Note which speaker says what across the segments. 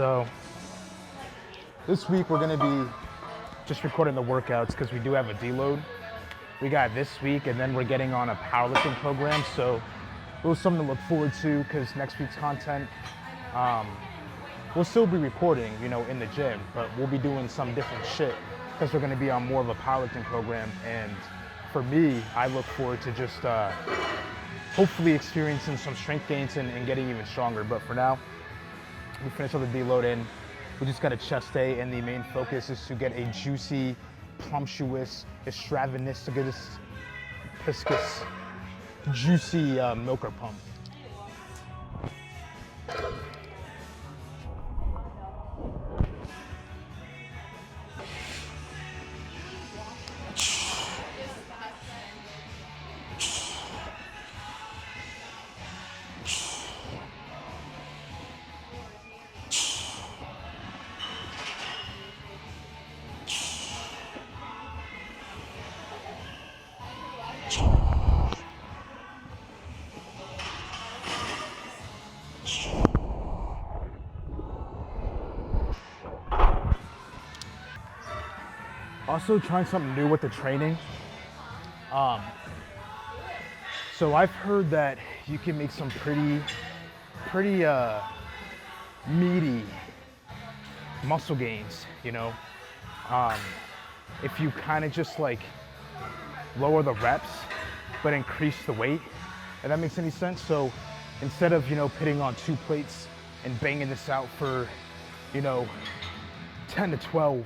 Speaker 1: So this week we're gonna be just recording the workouts because we do have a deload. We got this week and then we're getting on a powerlifting program. So it was something to look forward to because next week's content, we'll still be recording, you know, in the gym, but we'll be doing some different shit because we're gonna be on more of a powerlifting program. And for me, I look forward to just hopefully experiencing some strength gains and getting even stronger. But for now, we finished all the deload in. We just got a chest day, and the main focus is to get a juicy, plumptuous, extravaganous, viscous, juicy milker pump. Also trying something new with the training. So I've heard that you can make some pretty meaty muscle gains, you know, if you kind of just like lower the reps, but increase the weight, if that makes any sense. So instead of, you know, putting on 2 plates and banging this out for, you know, 10 to 12,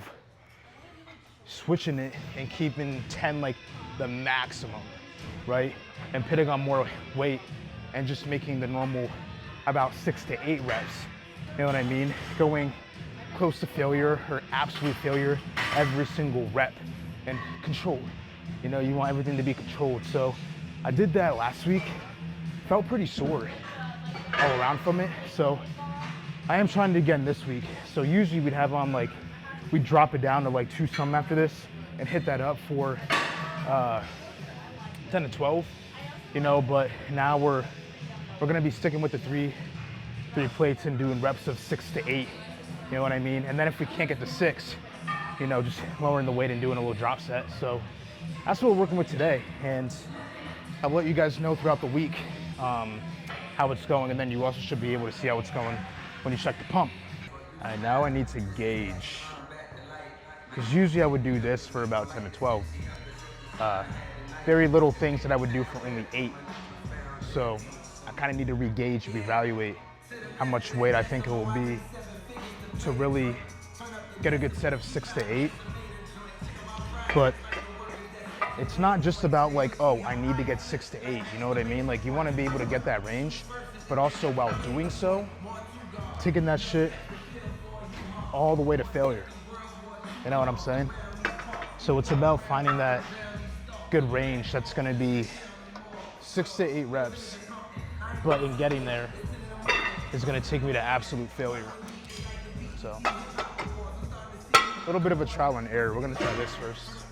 Speaker 1: switching it and keeping 10 like the maximum, right? And putting on more weight and just making the normal about 6 to 8 reps. You know what I mean? Going close to failure or absolute failure every single rep and controlled. You know, you want everything to be controlled. So I did that last week. Felt pretty sore all around from it. So I am trying it again this week. So usually we'd have on like, we drop it down to like 2 some after this and hit that up for 10 to 12, you know, but now we're gonna be sticking with the three plates and doing reps of 6 to 8, you know what I mean? And then if we can't get to 6, you know, just lowering the weight and doing a little drop set. So that's what we're working with today. And I'll let you guys know throughout the week how it's going. And then you also should be able to see how it's going when you check the pump. All right, now I need to gauge. Because usually I would do this for about 10 to 12. Very little things that I would do for only 8. So I kind of need to re-gauge, reevaluate how much weight I think it will be to really get a good set of 6 to 8. But it's not just about like, oh, I need to get 6 to 8, you know what I mean? Like you want to be able to get that range, but also while doing so, taking that shit all the way to failure. You know what I'm saying? So it's about finding that good range that's gonna be 6 to 8 reps, but in getting there is gonna take me to absolute failure. So, a little bit of a trial and error. We're gonna try this first.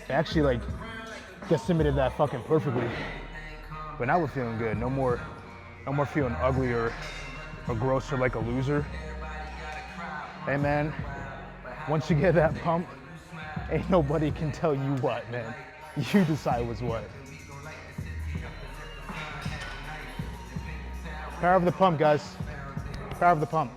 Speaker 1: I actually like decimated that fucking perfectly, but now we're feeling good. No more feeling ugly or gross or like a loser. Hey man, once you get that pump, ain't nobody can tell you what, man. You decide what's what. Power of the pump, guys. Power of the pump.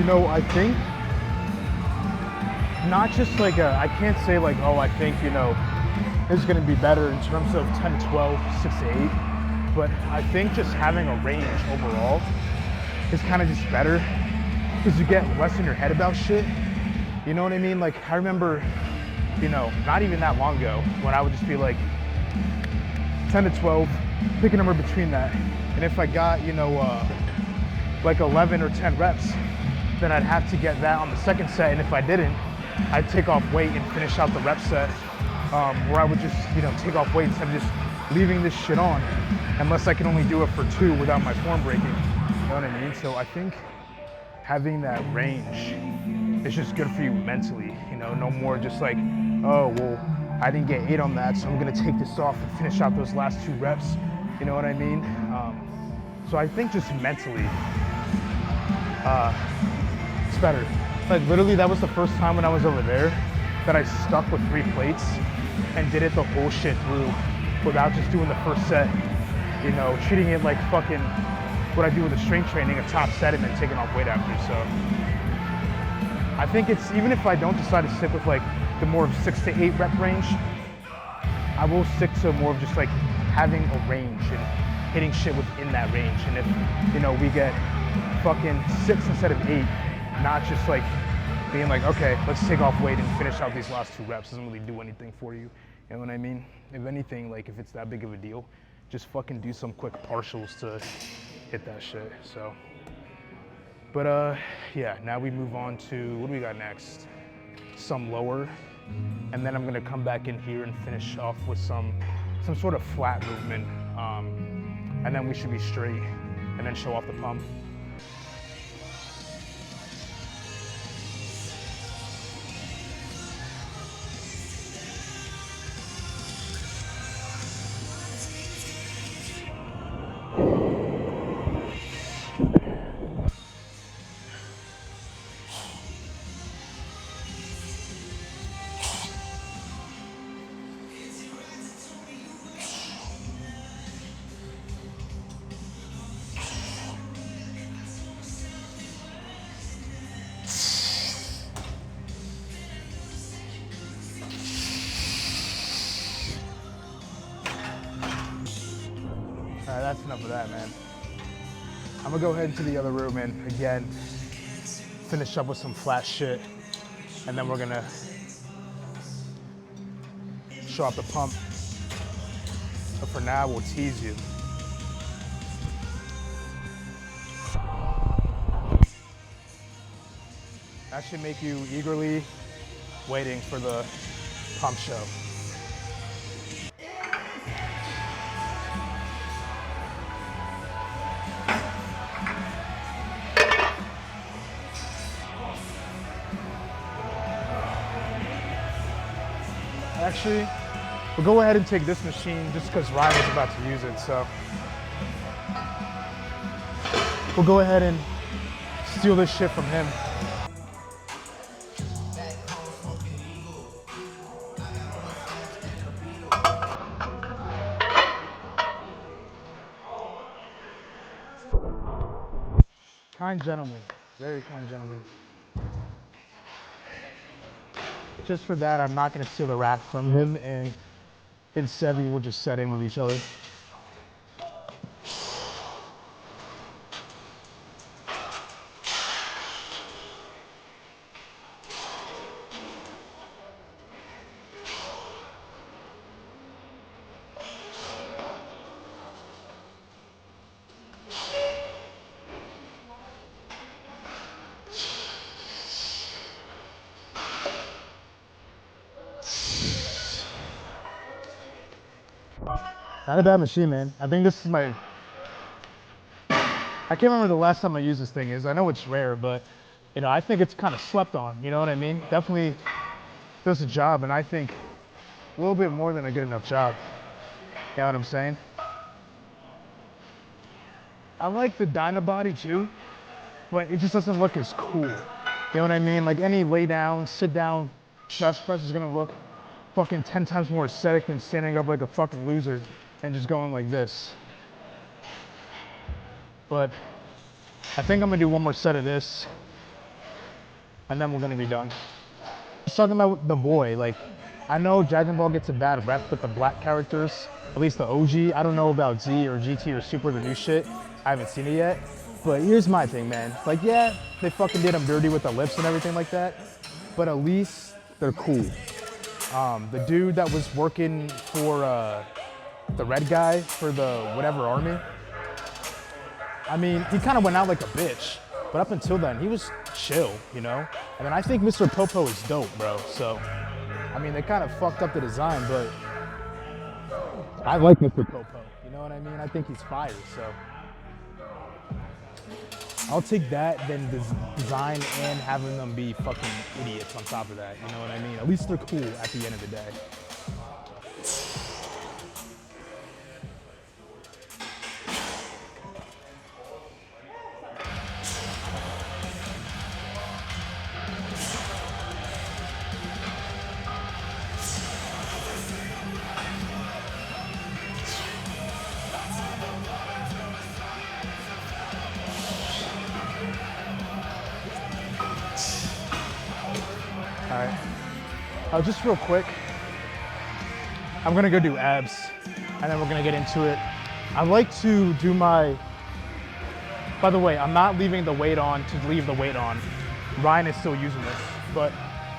Speaker 1: You know, I think not just like I can't say like, oh, I think, you know, it's gonna be better in terms of 10 to 12, 6 to 8, but I think just having a range overall is kind of just better because you get less in your head about shit. You know what I mean? Like, I remember, you know, not even that long ago when I would just be like 10 to 12, pick a number between that. And if I got, you know, like 11 or 10 reps, then I'd have to get that on the second set. And if I didn't, I'd take off weight and finish out the rep set, where I would just, you know, take off weight instead of just leaving this shit on, unless I can only do it for 2 without my form breaking. You know what I mean? So I think having that range is just good for you mentally, you know, no more just like, oh, well, I didn't get 8 on that, so I'm gonna take this off and finish out those last 2 reps. You know what I mean? So I think just mentally, it's better. Like literally that was the first time when I was over there that I stuck with 3 plates and did it the whole shit through without just doing the first set, you know, treating it like fucking what I do with the strength training, a top set and then taking off weight after. So I think it's, even if I don't decide to stick with like the more of 6 to 8 rep range, I will stick to more of just like having a range and hitting shit within that range. And if, you know, we get fucking 6 instead of 8, not just like being like, okay, let's take off weight and finish out these last 2 reps, doesn't really do anything for you. You know what I mean? If anything, like if it's that big of a deal, just fucking do some quick partials to hit that shit. So, but yeah, now we move on to, what do we got next? Some lower, and then I'm gonna come back in here and finish off with some sort of flat movement, and then we should be straight, and then show off the pump. All right, that's enough of that, man. I'm gonna go ahead into the other room and again, finish up with some flat shit. And then we're gonna show off the pump. But for now, we'll tease you. That should make you eagerly waiting for the pump show. Actually, we'll go ahead and take this machine just because Ryan is about to use it, so. We'll go ahead and steal this shit from him. Kind gentleman, very kind gentleman. Just for that, I'm not gonna steal the rack from him, and instead we will just set in with each other. Not a bad machine, man. I think this is my, I can't remember the last time I used this thing is. I know it's rare, but you know, I think it's kind of slept on, you know what I mean? Definitely does a job, and I think a little bit more than a good enough job. You know what I'm saying? I like the Dynabody too, but it just doesn't look as cool. You know what I mean? Like any lay down, sit down chest press is gonna look fucking 10 times more aesthetic than standing up like a fucking loser and just going like this. But I think I'm gonna do one more set of this, and then we're gonna be done. Just talking about the boy, like, I know Dragon Ball gets a bad rep with the black characters, at least the OG. I don't know about Z or GT or Super, the new shit. I haven't seen it yet. But here's my thing, man. Like, yeah, they fucking did them dirty with the lips and everything like that, but at least they're cool. The dude that was working for the red guy for the whatever army, I mean, he kind of went out like a bitch, but up until then, he was chill, you know? And then I think Mr. Popo is dope, bro. So, I mean, they kind of fucked up the design, but I like Mr. Popo, you know what I mean? I think he's fire, so. I'll take that than design and having them be fucking idiots on top of that, you know what I mean? At least they're cool at the end of the day. All right, just real quick, I'm gonna go do abs and then we're gonna get into it. I like to do my, by the way, I'm not leaving the weight on to leave the weight on. Ryan is still using this, but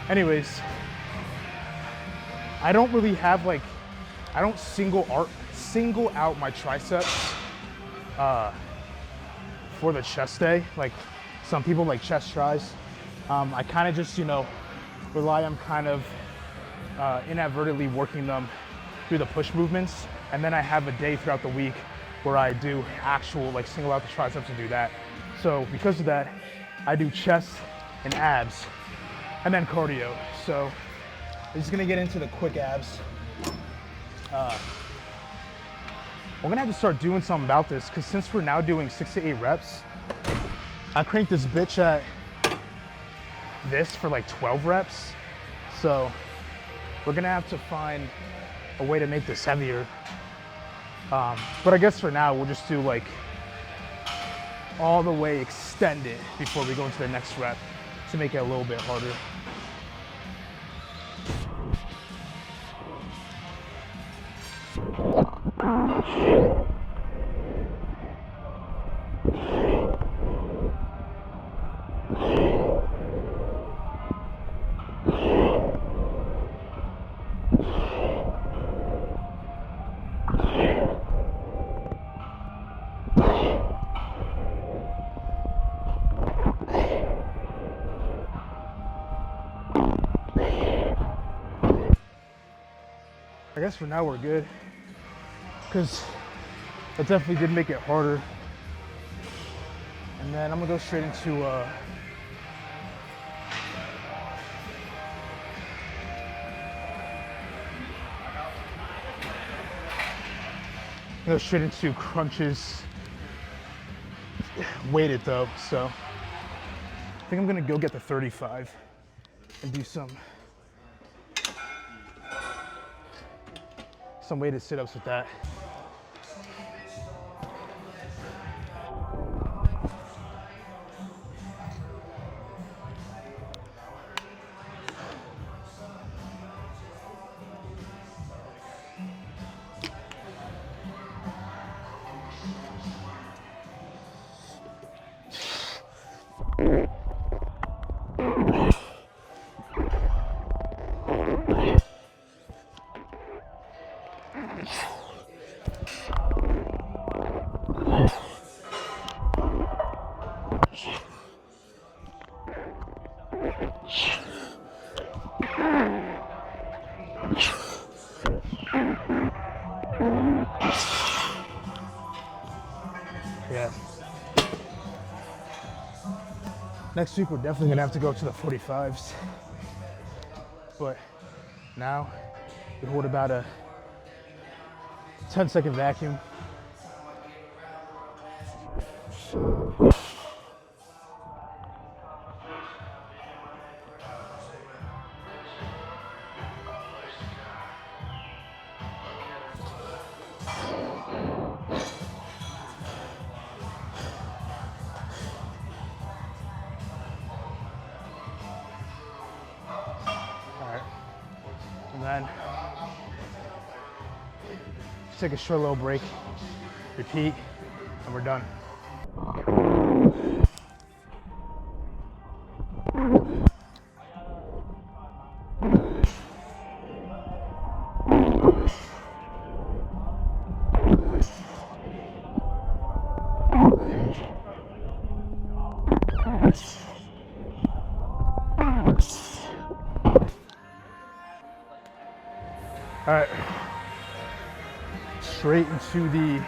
Speaker 1: anyways, I don't really have like, I don't single out my triceps for the chest day, like some people like chest tries. I kind of just, you know, rely on kind of inadvertently working them through the push movements. And then I have a day throughout the week where I do actual, like single out the triceps and do that. So because of that, I do chest and abs and then cardio. So I'm just gonna get into the quick abs. We're gonna have to start doing something about this because since we're now doing 6 to 8 reps, I cranked this bitch at this for like 12 reps. So we're gonna have to find a way to make this heavier. But I guess for now, we'll just do like all the way extended before we go into the next rep to make it a little bit harder. I guess for now we're good, because it definitely did make it harder. And then I'm gonna go straight into crunches, weighted though. So I think I'm gonna go get the 35 and do some weighted sit-ups with that. Yeah. Next week we're definitely gonna have to go to the 45s. But now we hold about a 10-second vacuum. Just take a short little break, repeat, and we're done. All right, straight into the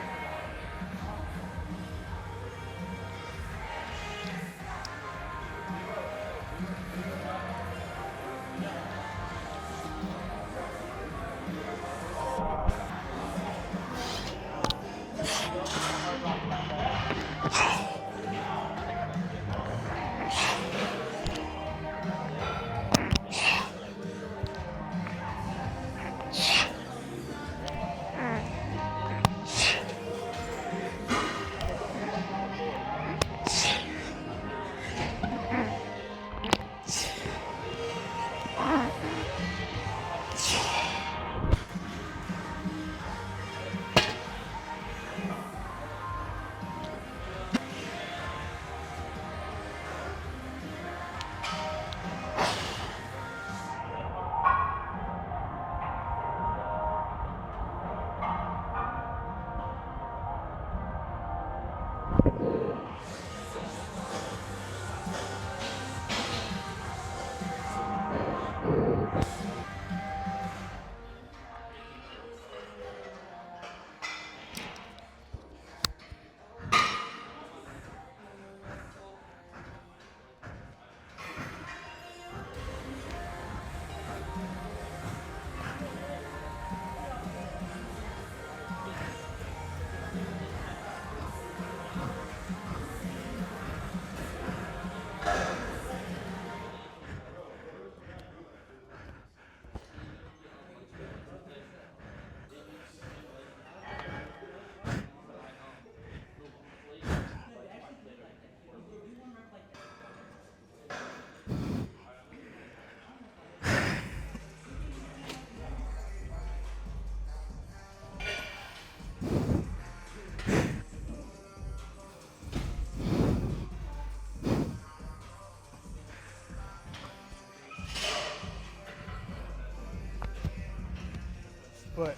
Speaker 1: But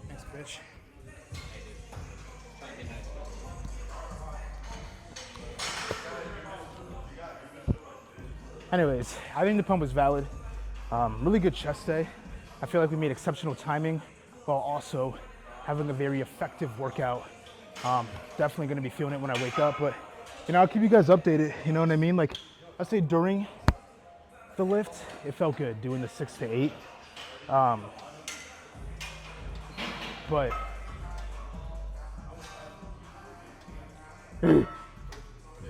Speaker 1: thanks, bitch. Anyways, I think the pump was valid. Really good chest day. I feel like we made exceptional timing while also having a very effective workout. Definitely gonna be feeling it when I wake up, but you know, I'll keep you guys updated, you know what I mean? Like, I'd say during the lift, it felt good doing the 6 to 8. But